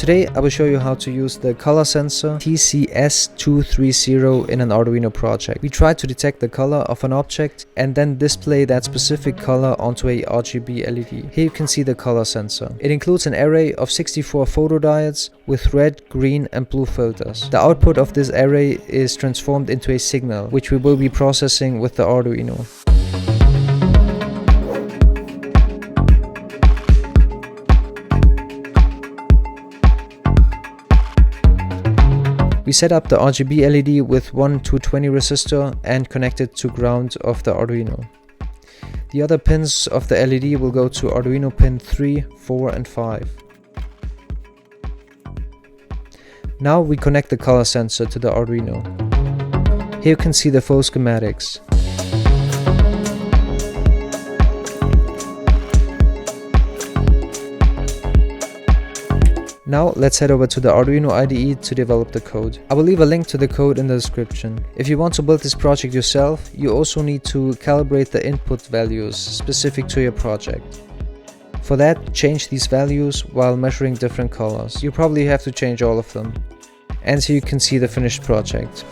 Today I will show you how to use the color sensor TCS230 in an Arduino project. We try to detect the color of an object and then display that specific color onto a RGB LED. Here you can see the color sensor. It includes an array of 64 photodiodes with red, green and blue filters. The output of this array is transformed into a signal, which we will be processing with the Arduino. We set up the RGB LED with one 220 resistor and connect it to ground of the Arduino. The other pins of the LED will go to Arduino pin 3, 4 and 5. Now we connect the color sensor to the Arduino. Here you can see the full schematics. Now let's head over to the Arduino IDE to develop the code. I will leave a link to the code in the description. If you want to build this project yourself, you also need to calibrate the input values specific to your project. For that, change these values while measuring different colors. You probably have to change all of them. And here you can see the finished project.